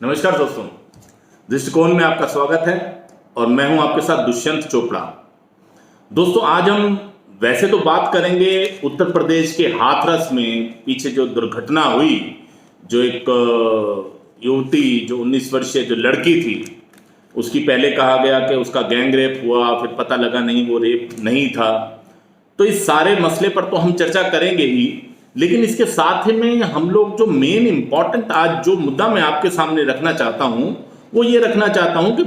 नमस्कार दोस्तों, दृष्टिकोण में आपका स्वागत है और मैं हूं आपके साथ दुष्यंत चोपड़ा। दोस्तों, आज हम वैसे तो बात करेंगे उत्तर प्रदेश के हाथरस में पीछे जो दुर्घटना हुई, जो एक युवती जो 19 वर्षीय जो लड़की थी, उसकी पहले कहा गया कि उसका गैंग रेप हुआ, फिर पता लगा नहीं, वो रेप नहीं था। तो इस सारे मसले पर तो हम चर्चा करेंगे ही, लेकिन इसके साथ ही में हम लोग जो मेन इंपॉर्टेंट आज जो मुद्दा मैं आपके सामने रखना चाहता हूं, वो ये रखना चाहता हूं कि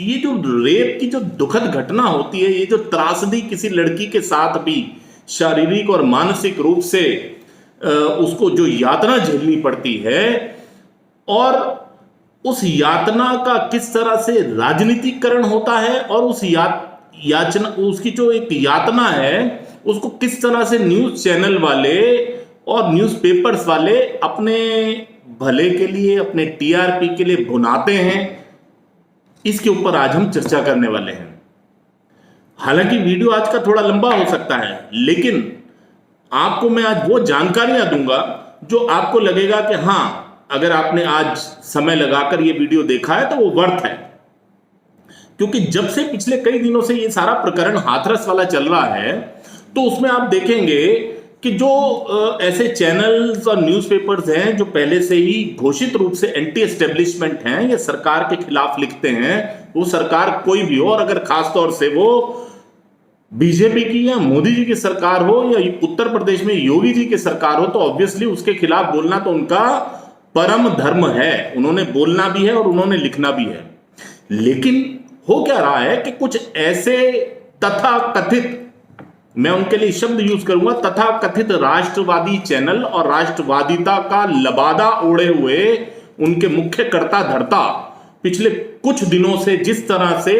ये जो रेप की जो दुखद घटना होती है, ये जो त्रासदी किसी लड़की के साथ भी शारीरिक और मानसिक रूप से उसको जो यातना झेलनी पड़ती है, और उस यातना का किस तरह से राजनीतिकरण होता है, और उस याचना, उसकी जो एक यातना है उसको किस तरह से न्यूज चैनल वाले और न्यूज़पेपर्स वाले अपने भले के लिए, अपने टीआरपी के लिए भुनाते हैं, इसके ऊपर आज हम चर्चा करने वाले हैं। हालांकि वीडियो आज का थोड़ा लंबा हो सकता है, लेकिन आपको मैं आज वो जानकारियां दूंगा जो आपको लगेगा कि हाँ, अगर आपने आज समय लगाकर ये वीडियो देखा है तो वो वर्थ है। क्योंकि जब से पिछले कई दिनों से ये सारा प्रकरण हाथरस वाला चल रहा है, तो उसमें आप देखेंगे कि जो ऐसे चैनल्स और न्यूज़पेपर्स हैं जो पहले से ही घोषित रूप से एंटी एस्टेब्लिशमेंट हैं या सरकार के खिलाफ लिखते हैं, वो सरकार कोई भी हो, और अगर खास तौर से वो बीजेपी की या मोदी जी की सरकार हो या उत्तर प्रदेश में योगी जी की सरकार हो, तो ऑब्वियसली उसके खिलाफ बोलना तो उनका परम धर्म है। उन्होंने बोलना भी है और उन्होंने लिखना भी है। लेकिन हो क्या रहा है कि कुछ ऐसे तथा कथित, मैं उनके लिए शब्द यूज करूंगा, तथा कथित राष्ट्रवादी चैनल और राष्ट्रवादिता का लबादा ओढ़े हुए उनके मुख्य कर्ता धर्ता पिछले कुछ दिनों से जिस तरह से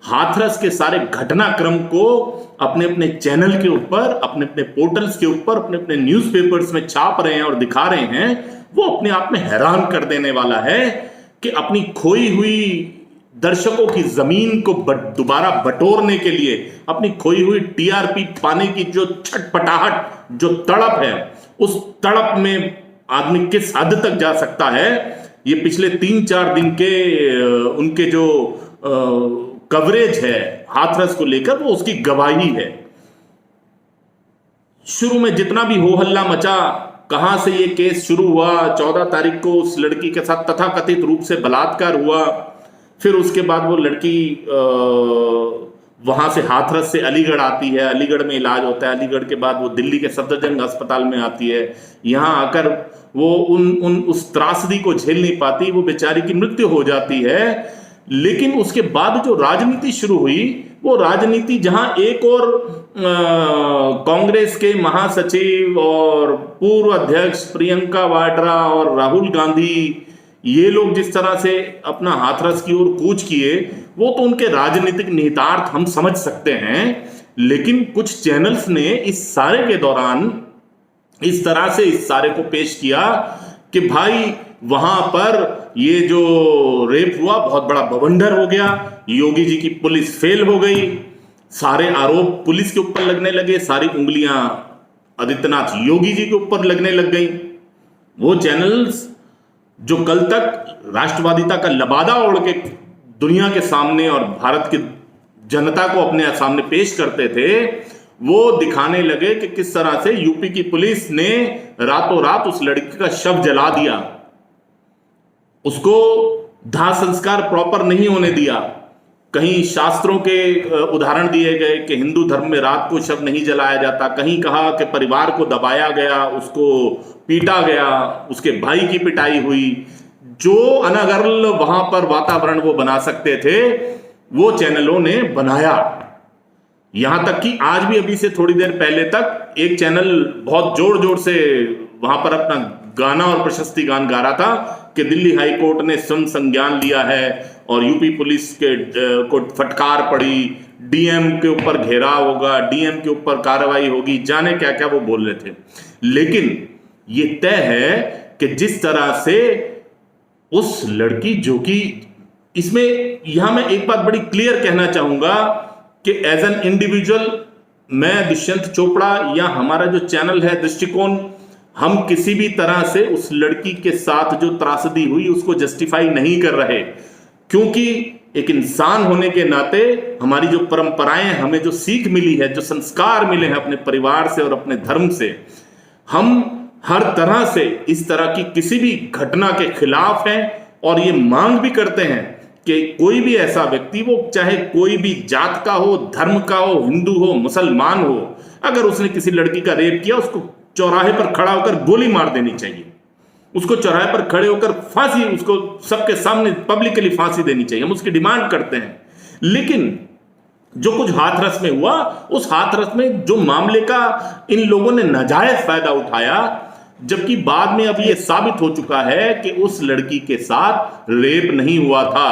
हाथरस के सारे घटनाक्रम को अपने अपने चैनल के ऊपर, अपने अपने पोर्टल्स के ऊपर, अपने अपने न्यूज़पेपर्स में छाप रहे हैं और दिखा रहे हैं, वो अपने आप में हैरान कर देने वाला है कि अपनी खोई हुई दर्शकों की जमीन को दोबारा बटोरने के लिए, अपनी खोई हुई टीआरपी पाने की जो छटपटाहट, जो तड़प है, उस तड़प में आदमी किस हद तक जा सकता है, ये पिछले 3-4 दिन के उनके जो कवरेज है हाथरस को लेकर, वो उसकी गवाही है। शुरू में जितना भी हो हल्ला मचा, कहां से ये केस शुरू हुआ, 14 तारीख को उस लड़की के साथ तथाकथित रूप से बलात्कार हुआ, फिर उसके बाद वो लड़की वहां से हाथरस से अलीगढ़ आती है, अलीगढ़ में इलाज होता है, अलीगढ़ के बाद वो दिल्ली के सफदरजंग अस्पताल में आती है। यहां आकर वो उस त्रासदी को झेल नहीं पाती, वो बेचारी की मृत्यु हो जाती है। लेकिन उसके बाद जो राजनीति शुरू हुई, वो राजनीति जहां एक और कांग्रेस के महासचिव और पूर्व अध्यक्ष प्रियंका वाड्रा और राहुल गांधी, ये लोग जिस तरह से अपना हाथरस की ओर कूच किए, वो तो उनके राजनीतिक निहितार्थ हम समझ सकते हैं। लेकिन कुछ चैनल्स ने इस सारे के दौरान इस तरह से इस सारे को पेश किया कि भाई वहां पर ये जो रेप हुआ बहुत बड़ा बवंडर हो गया, योगी जी की पुलिस फेल हो गई, सारे आरोप पुलिस के ऊपर लगने लगे, सारी उंगलियां आदित्यनाथ योगी जी के ऊपर लगने लग गई। वो चैनल्स जो कल तक राष्ट्रवादिता का लबादा ओढ़ के दुनिया के सामने और भारत की जनता को अपने सामने पेश करते थे, वो दिखाने लगे कि किस तरह से यूपी की पुलिस ने रातों रात उस लड़की का शव जला दिया, उसको दाह संस्कार प्रॉपर नहीं होने दिया। कहीं शास्त्रों के उदाहरण दिए गए कि हिंदू धर्म में रात को शव नहीं जलाया जाता, कहीं कहा कि परिवार को दबाया गया, उसको पीटा गया, उसके भाई की पिटाई हुई। जो अनर्गल वहां पर वातावरण वो बना सकते थे, वो चैनलों ने बनाया। यहां तक कि आज भी, अभी से थोड़ी देर पहले तक, एक चैनल बहुत जोर जोर से वहां पर अपना गाना और प्रशस्ति गान गा रहा था कि दिल्ली हाई कोर्ट ने स्वयं संज्ञान लिया है और यूपी पुलिस के को फटकार पड़ी, डीएम के ऊपर घेराव होगा, डीएम के ऊपर कार्रवाई होगी, जाने क्या क्या वो बोल रहे थे। लेकिन ये तय है कि जिस तरह से उस लड़की, जो कि इसमें यहां मैं एक बात बड़ी क्लियर कहना चाहूंगा कि एज एन इंडिविजुअल मैं दुष्यंत चोपड़ा या हमारा जो चैनल है दृष्टिकोण, हम किसी भी तरह से उस लड़की के साथ जो त्रासदी हुई उसको जस्टिफाई नहीं कर रहे, क्योंकि एक इंसान होने के नाते हमारी जो परंपराएं, हमें जो सीख मिली है, जो संस्कार मिले हैं अपने परिवार से और अपने धर्म से, हम हर तरह से इस तरह की किसी भी घटना के खिलाफ हैं और ये मांग भी करते हैं कि कोई भी ऐसा व्यक्ति, वो चाहे कोई भी जात का हो, धर्म का हो, हिंदू हो, मुसलमान हो, अगर उसने किसी लड़की का रेप किया उसको चौराहे पर खड़ा होकर गोली मार देनी चाहिए, उसको चौराहे पर खड़े होकर फांसी, उसको सबके सामने पब्लिकली फांसी देनी चाहिए। हम उसकी डिमांड करते हैं। लेकिन जो कुछ हाथरस में हुआ, उस हाथरस में जो मामले का इन लोगों ने नाजायज फायदा उठाया, जबकि बाद में अब यह साबित हो चुका है कि उस लड़की के साथ रेप नहीं हुआ था,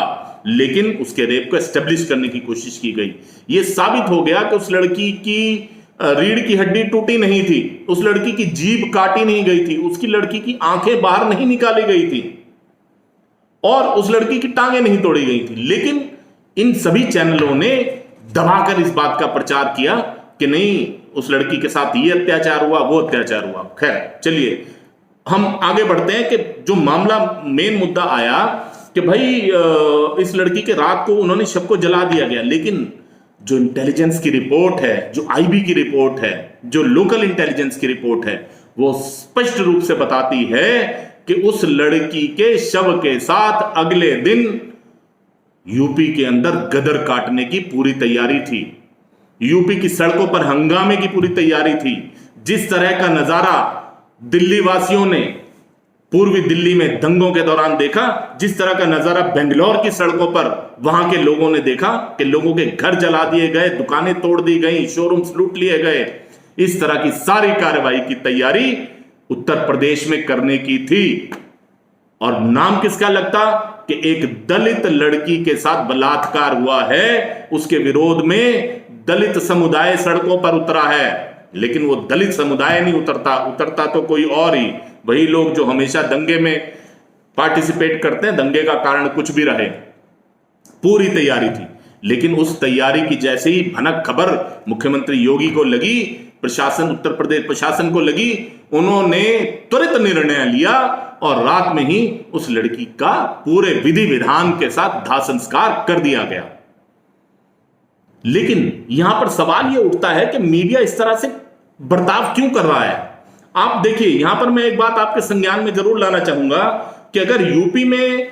लेकिन उसके रेप को एस्टेब्लिश करने की कोशिश की गई। यह साबित हो गया कि उस लड़की की रीढ़ की हड्डी टूटी नहीं थी, उस लड़की की जीभ काटी नहीं गई थी, उसकी लड़की की आंखें बाहर नहीं निकाली गई थी और उस लड़की की टांगें नहीं तोड़ी गई थी। लेकिन इन सभी चैनलों ने दबाकर इस बात का प्रचार किया कि नहीं, उस लड़की के साथ ये अत्याचार हुआ, वो अत्याचार हुआ। खैर चलिए हम आगे बढ़ते हैं कि जो मामला मेन मुद्दा आया कि भाई इस लड़की के रात को उन्होंने शव को जला दिया गया, लेकिन जो इंटेलिजेंस की रिपोर्ट है, जो आईबी की रिपोर्ट है, जो लोकल इंटेलिजेंस की रिपोर्ट है, वो स्पष्ट रूप से बताती है कि उस लड़की के शव के साथ अगले दिन यूपी के अंदर गदर काटने की पूरी तैयारी थी, यूपी की सड़कों पर हंगामे की पूरी तैयारी थी। जिस तरह का नजारा दिल्ली वासियों ने पूर्वी दिल्ली में दंगों के दौरान देखा, जिस तरह का नजारा बेंगलोर की सड़कों पर वहां के लोगों ने देखा कि लोगों के घर जला दिए गए, दुकानें तोड़ दी गई, शोरूम्स लूट लिए गए, इस तरह की सारी कार्रवाई की तैयारी उत्तर प्रदेश में करने की थी। और नाम किसका लगता कि एक दलित लड़की के साथ बलात्कार हुआ है, उसके विरोध में दलित समुदाय सड़कों पर उतरा है। लेकिन वो दलित समुदाय नहीं उतरता तो कोई और ही, वही लोग जो हमेशा दंगे में पार्टिसिपेट करते हैं, दंगे का कारण कुछ भी रहे। पूरी तैयारी थी, लेकिन उस तैयारी की जैसे ही भनक खबर मुख्यमंत्री योगी को लगी, प्रशासन, उत्तर प्रदेश प्रशासन को लगी, उन्होंने त्वरित निर्णय लिया और रात में ही उस लड़की का पूरे विधि विधान के साथ दाह संस्कार कर दिया गया। लेकिन यहां पर सवाल यह उठता है कि मीडिया इस तरह से बर्ताव क्यों कर रहा है। आप देखिए, यहां पर मैं एक बात आपके संज्ञान में जरूर लाना चाहूंगा कि अगर यूपी में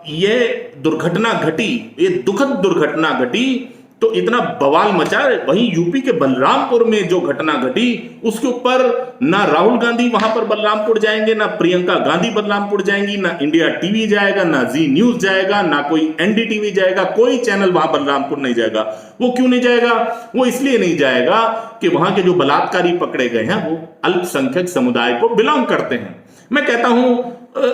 यह दुर्घटना घटी, ये दुखद दुर्घटना घटी, तो इतना बवाल मचा। वहीं यूपी के बलरामपुर में जो घटना घटी, उसके ऊपर ना राहुल गांधी वहां पर बलरामपुर जाएंगे, ना प्रियंका गांधी बलरामपुर जाएंगी, ना इंडिया टीवी जाएगा, ना जी न्यूज जाएगा, ना कोई एनडीटीवी जाएगा, कोई चैनल वहां बलरामपुर नहीं जाएगा। वो क्यों नहीं जाएगा? वो इसलिए नहीं जाएगा कि वहां के जो बलात्कारी पकड़े गए हैं वो अल्पसंख्यक समुदाय को बिलोंग करते हैं। मैं कहता हूं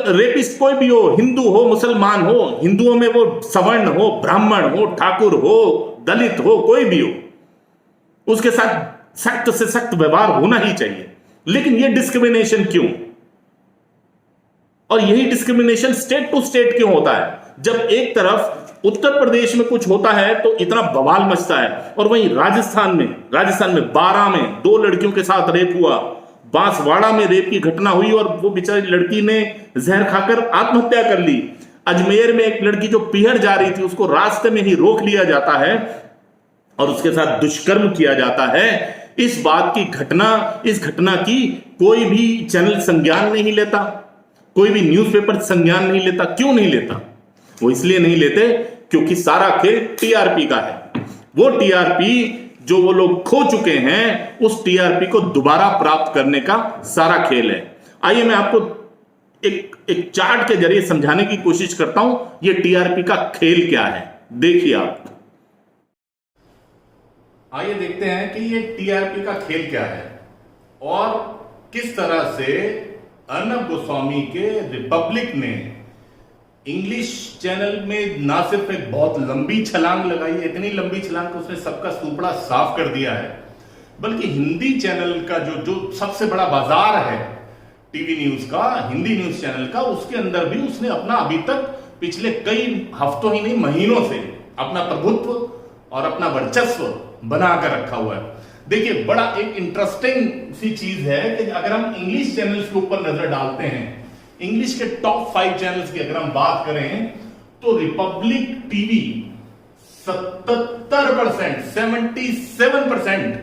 रेपिस्ट कोई भी हो, हिंदू हो, मुसलमान हो, हिंदुओं में वो सवर्ण हो, ब्राह्मण हो, ठाकुर हो, दलित हो, कोई भी हो, उसके साथ सख्त से सख्त व्यवहार होना ही चाहिए। लेकिन ये डिस्क्रिमिनेशन क्यों? और यही डिस्क्रिमिनेशन स्टेट टू स्टेट क्यों होता है? जब एक तरफ उत्तर प्रदेश में कुछ होता है तो इतना बवाल मचता है, और वहीं राजस्थान में 12 में 2 लड़कियों के साथ रेप हुआ, बांसवाड़ा में रेप की घटना हुई और वो बेचारी लड़की ने जहर खाकर आत्महत्या कर ली। अजमेर में एक लड़की जो पिहर जा रही थी, उसको रास्ते में ही रोक लिया जाता है और उसके साथ दुष्कर्म किया जाता है। इस घटना की कोई भी चैनल संज्ञान नहीं लेता, कोई भी न्यूज़पेपर संज्ञान नहीं लेता। क्यों नहीं लेता? वो इसलिए नहीं लेते क्योंकि सारा खेल टीआरपी का है। वो टीआरपी जो वो लोग खो चुके हैं, उस टीआरपी को दोबारा प्राप्त करने का सारा खेल है। आइए मैं आपको एक चार्ट के जरिए समझाने की कोशिश करता हूं ये टीआरपी का खेल क्या है। देखिए आप, आइए देखते हैं कि ये टीआरपी का खेल क्या है और किस तरह से अर्नब गोस्वामी के रिपब्लिक ने इंग्लिश चैनल में ना सिर्फ एक बहुत लंबी छलांग लगाई है, इतनी लंबी छलांग कि उसने सबका सुपड़ा साफ कर दिया है, बल्कि हिंदी चैनल का जो सबसे बड़ा बाजार है टीवी न्यूज का, हिंदी न्यूज चैनल का, उसके अंदर भी उसने अपना अभी तक पिछले कई हफ्तों ही नहीं महीनों से अपना प्रभुत्व और अपना वर्चस्व बना कर रखा हुआ है। देखिए बड़ा एक इंटरेस्टिंग सी चीज है कि अगर हम इंग्लिश चैनल्स के ऊपर नजर डालते हैं, इंग्लिश के टॉप 5 चैनल्स की अगर हम बात करें तो Republic TV 77%, 77%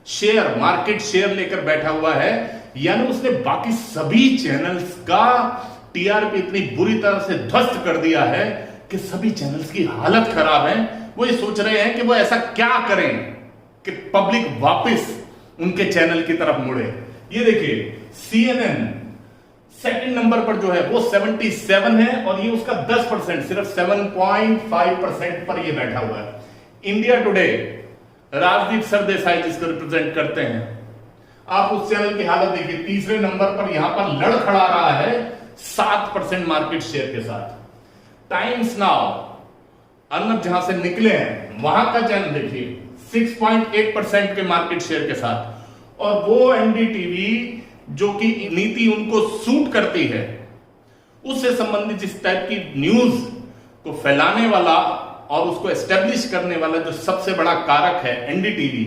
share, market share लेकर बैठा हुआ है। यानी उसने बाकी सभी चैनल्स का टीआरपी इतनी बुरी तरह से ध्वस्त कर दिया है कि सभी चैनल्स की हालत खराब है। वो ये सोच रहे हैं कि वो ऐसा क्या करें कि पब्लिक वापस उनके चैनल की तरफ मुड़े। ये देखिए CNN सेकंड नंबर पर जो है वो 77 है और ये उसका 10%, सिर्फ 7.5% पर ये बैठा हुआ है। इंडिया टुडे, राजदीप सरदेसाई जिसको रिप्रेजेंट करते हैं, आप उस चैनल की हालत देखिए, तीसरे नंबर पर यहां पर लड़खड़ा रहा है 7% मार्केट शेयर के साथ। टाइम्स नाउ, अर्नब जहां से निकले हैं वहां का चैनल देखिए 6.8% के मार्केट शेयर के साथ। और वो एनडीटीवी जो कि नीति उनको सूट करती है, उससे संबंधित जिस टाइप की न्यूज को फैलाने वाला और उसको एस्टेब्लिश करने वाला जो सबसे बड़ा कारक है एनडीटीवी,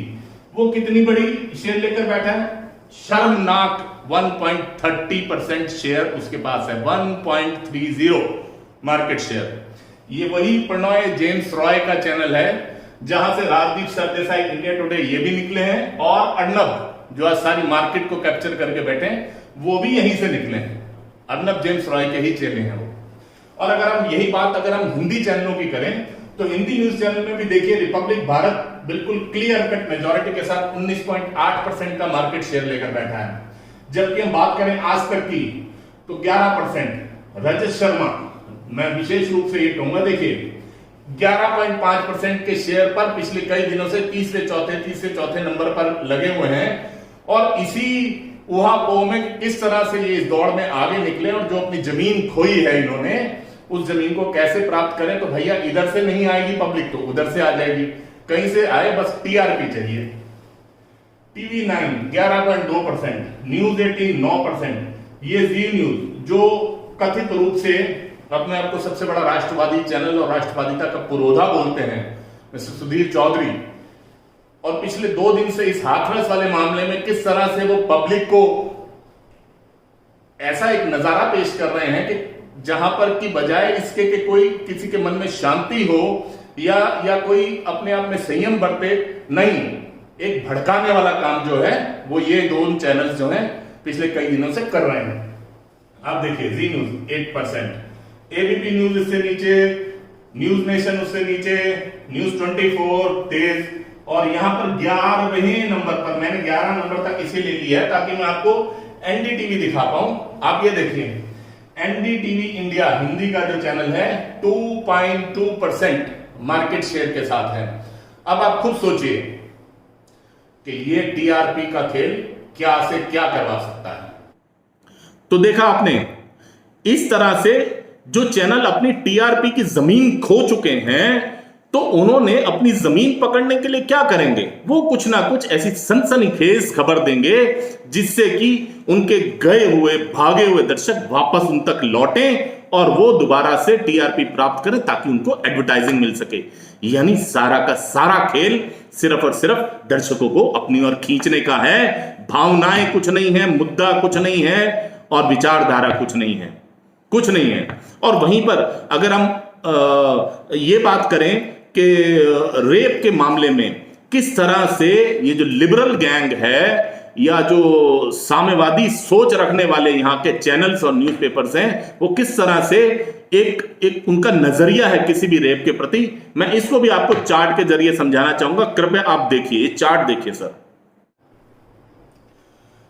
वो कितनी बड़ी शेयर लेकर बैठा है? शर्मनाक 1.30% शेयर उसके पास है, 1.30 मार्केट शेयर। ये वही प्रणॉय जेम्स रॉय का चैनल है जहां से राजदीप सरदेसाई, इंडिया टुडे ये भी निकले हैं, और अर्नब जो आज सारी मार्केट को कैप्चर करके बैठे हैं वो भी यहीं से निकले हैं। अर्नब जेम्स रॉय के ही चेले हैं वो। और अगर हम यही बात अगर हम हिंदी चैनलों की करें तो हिंदी न्यूज चैनल में भी देखिए रिपब्लिक भारत बिल्कुल क्लियर कट मेजॉरिटी के साथ 19.8% का मार्केट शेयर लेकर बैठा है। जबकि हम बात करें आज तक की तो 11%। रजत शर्मा, मैं विशेष रूप से ये कहूंगा, देखिए 11.5% के शेयर पर पिछले कई दिनों से तीसरे चौथे नंबर पर लगे हुए हैं। और इसी उहापोह में किस तरह से ये इस दौड़ में आगे निकले और जो अपनी जमीन खोई है इन्होंने, उस जमीन को कैसे प्राप्त करें। तो भैया इधर से नहीं आएगी पब्लिक तो उधर से आ जाएगी, कहीं से आए बस टीआरपी चाहिए। TV 9 11.2%, news 18 9%। ये जी न्यूज जो कथित रूप से अपने आप को सबसे बड़ा राष्ट्रवादी चैनल और राष्ट्रवादिता का पुरोधा बोलते हैं, मिस्टर सुधीर चौधरी, और पिछले 2 दिन से इस हाथरस वाले मामले में किस तरह से वो पब्लिक को ऐसा एक नजारा पेश कर रहे हैं कि जहां पर की बजाय इसके कि कोई किसी के मन में शांति हो या कोई अपने आप में संयम बरते, नहीं, एक भड़काने वाला काम जो है वो ये 2 चैनल्स जो हैं पिछले कई दिनों से कर रहे हैं। आप देखिए जी न्यूज 8%, एबीपी न्यूज इससे नीचे, न्यूज नेशन उससे नीचे, न्यूज 24 तेज, और यहां पर 11वें नंबर पर, मैंने 11 नंबर तक इसीलिए लिया है ताकि मैं आपको एनडीटीवी दिखा पाऊं। आप ये देखिए एनडीटीवी इंडिया हिंदी का जो चैनल है 2.2% मार्केट शेयर के साथ है। अब आप खुद सोचिए कि ये टीआरपी का खेल क्या से क्या करवा सकता है। तो देखा आपने, इस तरह से जो चैनल अपनी टीआरपी की जमीन खो चुके हैं तो उन्होंने अपनी जमीन पकड़ने के लिए क्या करेंगे? वो कुछ ना कुछ ऐसी सनसनीखेज खबर देंगे जिससे कि उनके गए हुए भागे हुए दर्शक वापस उन तक लौटें और वो दोबारा से टीआरपी प्राप्त करें ताकि उनको एडवर्टाइजिंग मिल सके। यानी सारा का सारा खेल सिर्फ और सिर्फ दर्शकों को अपनी ओर खींचने का है। भावनाएं कुछ नहीं है, मुद्दा कुछ नहीं है और विचारधारा कुछ नहीं है, कुछ नहीं है। और वहीं पर अगर हम ये बात करें कि रेप के मामले में किस तरह से ये जो लिबरल गैंग है या जो साम्यवादी सोच रखने वाले यहाँ के चैनल्स और न्यूज़पेपर्स हैं, वो किस तरह से एक उनका नजरिया है किसी भी रेप के प्रति, मैं इसको भी आपको चार्ट के जरिए समझाना चाहूंगा। कृपया आप देखिए, ये चार्ट देखिए सर।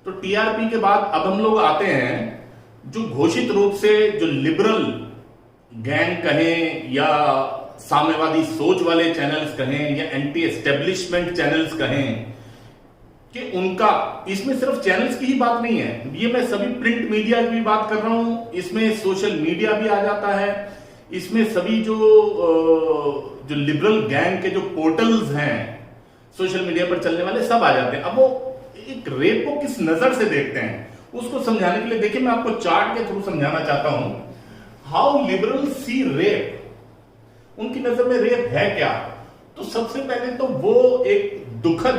तो टीआरपी के बाद अब हम लोग आते हैं जो घोषित रूप से जो लिबरल गैंग कहें या साम्यवादी सोच वाले चैनल्स कहें या एंटी एस्टेब्लिशमेंट चैनल्स कहें, कि उनका, इसमें सिर्फ चैनल्स की ही बात नहीं है, ये मैं सभी प्रिंट मीडिया की भी बात कर रहा हूं, इसमें सोशल मीडिया भी आ जाता है, इसमें सभी जो लिबरल गैंग के जो पोर्टल्स हैं सोशल मीडिया पर चलने वाले सब आ जाते हैं। अब वो एक रेप को किस नजर से देखते हैं उसको समझाने के लिए देखिए मैं आपको चार्ट के थ्रू समझाना चाहता हूं। हाउ लिबरल सी रेप, उनकी नजर में रेप है क्या? तो सबसे पहले तो वो एक दुखद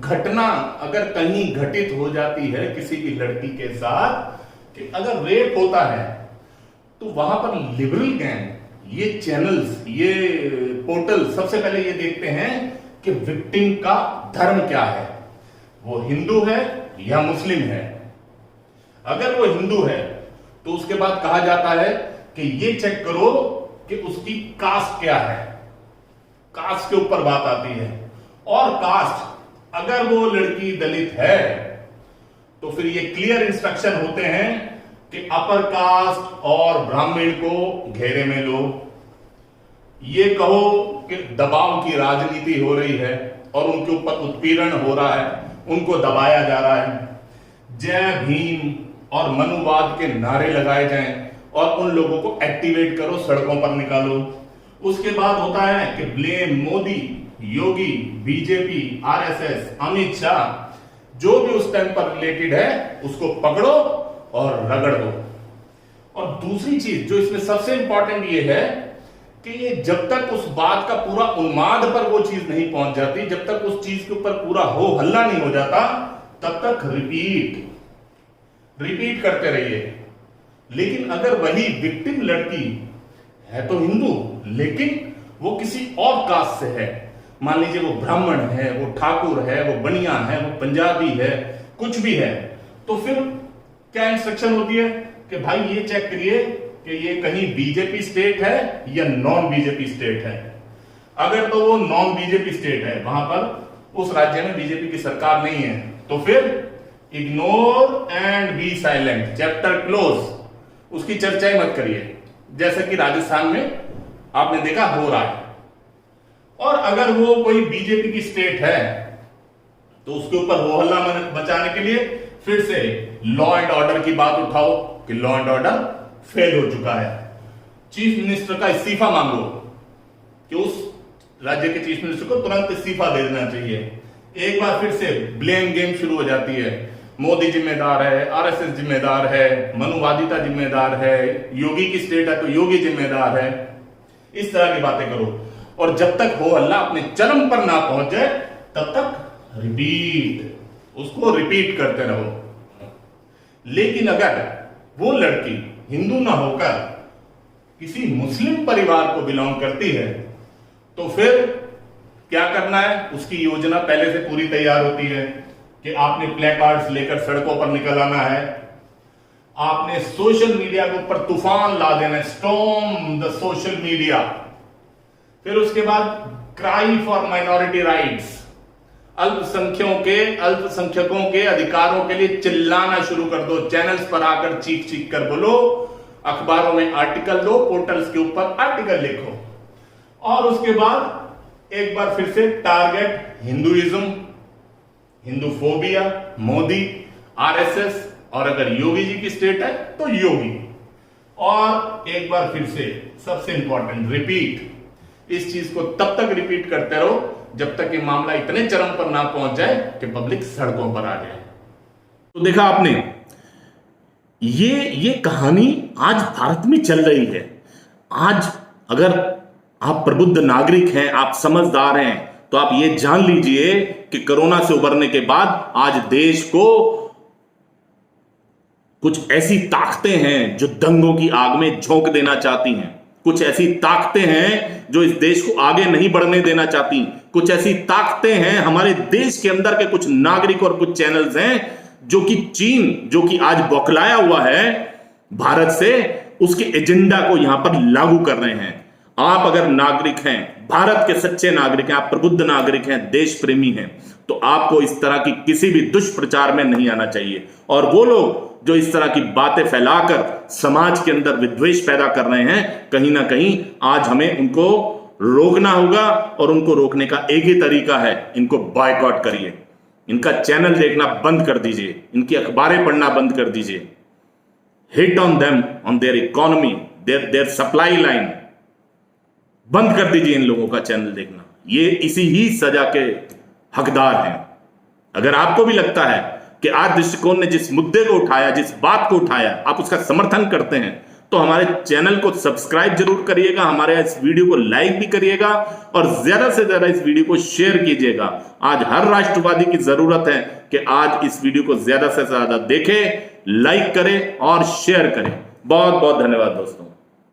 घटना अगर कहीं घटित हो जाती है किसी भी लड़की के साथ, कि अगर रेप होता है, तो वहां पर लिबरल गैंग, ये चैनल्स, ये पोर्टल सबसे पहले ये देखते हैं कि विक्टिम का धर्म क्या है, वो हिंदू है या मुस्लिम है। अगर वो हिंदू है तो उसके बाद कहा जाता है कि ये चेक करो कि उसकी कास्ट क्या है, कास्ट के ऊपर बात आती है। और कास्ट, अगर वो लड़की दलित है तो फिर ये क्लियर इंस्ट्रक्शन होते हैं कि अपर कास्ट और ब्राह्मण को घेरे में लो। ये कहो कि दबाव की राजनीति हो रही है और उनके ऊपर उत्पीड़न हो रहा है, उनको दबाया जा रहा है। जय भीम और मनुवाद के नारे लगाए जाएं और उन लोगों को एक्टिवेट करो, सड़कों पर निकालो। उसके बाद होता है कि ब्लेम मोदी, योगी, बीजेपी, आरएसएस, अमित शाह, जो भी उस टाइम पर रिलेटेड है उसको पकड़ो और रगड़ दो। और दूसरी चीज जो इसमें सबसे इंपॉर्टेंट ये है कि ये जब तक उस बात का पूरा उन्माद पर वो चीज नहीं पहुंच जाती, जब तक उस चीज के ऊपर पूरा हो हल्ला नहीं हो जाता, तब तक रिपीट करते रहिए। लेकिन अगर वही विक्टिम लड़की है तो हिंदू, लेकिन वो किसी और कास्ट से है, मान लीजिए वो ब्राह्मण है, वो ठाकुर है, वो बनिया है, वो पंजाबी है, कुछ भी है, तो फिर क्या इंस्ट्रक्शन होती है कि भाई ये चेक करिए कि ये कहीं बीजेपी स्टेट है या नॉन बीजेपी स्टेट है। अगर तो वो नॉन बीजेपी स्टेट है, वहां पर उस राज्य में बीजेपी की सरकार नहीं है, तो फिर ignore and be silent, chapter close, उसकी चर्चा ही मत करिए। जैसे कि राजस्थान में आपने देखा हो रहा है। और अगर वो कोई बीजेपी की स्टेट है तो उसके ऊपर हो हल्ला मचाने के लिए फिर से लॉ एंड ऑर्डर की बात उठाओ कि लॉ एंड ऑर्डर फेल हो चुका है, चीफ मिनिस्टर का इस्तीफा मांगो कि उस राज्य के चीफ मिनिस्टर को तुरंत इस्तीफा दे देना चाहिए। एक बार फिर से ब्लेम गेम शुरू हो जाती है, मोदी जिम्मेदार है, आरएसएस जिम्मेदार है, मनुवादिता जिम्मेदार है, योगी की स्टेट है तो योगी जिम्मेदार है, इस तरह की बातें करो। और जब तक हो हल्ला अपने चरम पर ना पहुंच जाए तब तक उसको रिपीट करते रहो। लेकिन अगर वो लड़की हिंदू ना होकर किसी मुस्लिम परिवार को बिलोंग करती है तो फिर क्या करना है, उसकी योजना पहले से पूरी तैयार होती है कि आपने प्ले कार्ड्स लेकर सड़कों पर निकल आना है, आपने सोशल मीडिया के ऊपर तूफान ला देना है, स्टॉर्म द सोशल मीडिया। फिर उसके बाद क्राई फॉर माइनॉरिटी राइट्स, अल्पसंख्यकों के अधिकारों के लिए चिल्लाना शुरू कर दो, चैनल्स पर आकर चीख चीख कर बोलो, अखबारों में आर्टिकल दो, पोर्टल्स के ऊपर आर्टिकल लिखो। और उसके बाद एक बार फिर से target Hinduism, Hinduphobia, Modi, RSS, और अगर योगी जी की स्टेट है तो योगी। और एक बार फिर से सबसे इंपॉर्टेंट, रिपीट। इस चीज को तब तक रिपीट करते रहो जब तक ये मामला इतने चरम पर ना पहुंच जाए कि पब्लिक सड़कों पर आ जाए। तो देखा आपने, ये कहानी आज भारत में चल रही है। आज अगर आप प्रबुद्ध नागरिक हैं, आप समझदार हैं, तो आप ये जान लीजिए कि कोरोना से उबरने के बाद आज देश को कुछ ऐसी ताकतें हैं जो दंगों की आग में झोंक देना चाहती हैं, कुछ ऐसी ताकतें हैं जो इस देश को आगे नहीं बढ़ने देना चाहती, कुछ ऐसी ताकतें हैं हमारे देश के अंदर के कुछ नागरिक और कुछ चैनल्स हैं जो कि चीन, जो कि आज बौखलाया हुआ है भारत से, उसके एजेंडा को यहां पर लागू कर रहे हैं। आप अगर नागरिक हैं, भारत के सच्चे नागरिक हैं, आप प्रबुद्ध नागरिक हैं, देश प्रेमी हैं, तो आपको इस तरह की किसी भी दुष्प्रचार में नहीं आना चाहिए। और वो लोग जो इस तरह की बातें फैलाकर समाज के अंदर विद्वेष पैदा कर रहे हैं, कहीं ना कहीं आज हमें उनको रोकना होगा। और उनको रोकने का एक ही तरीका है, इनको बॉयकॉट करिए, इनका चैनल देखना बंद कर दीजिए, इनकी अखबारें पढ़ना बंद कर दीजिए, hit on them on their economy, their supply line, बंद कर दीजिए इन लोगों का चैनल देखना। ये इसी ही सजा के हकदार हैं। अगर आपको भी लगता है कि आज दृष्टिकोण ने जिस मुद्दे को उठाया, जिस बात को उठाया, आप उसका समर्थन करते हैं, तो हमारे चैनल को सब्सक्राइब जरूर करिएगा, हमारे इस वीडियो को लाइक भी करिएगा और ज्यादा से ज्यादा इस वीडियो को शेयर कीजिएगा। आज हर राष्ट्रवादी की जरूरत है कि आज इस वीडियो को ज्यादा से ज्यादा देखें, लाइक करें और शेयर करें। बहुत बहुत धन्यवाद दोस्तों।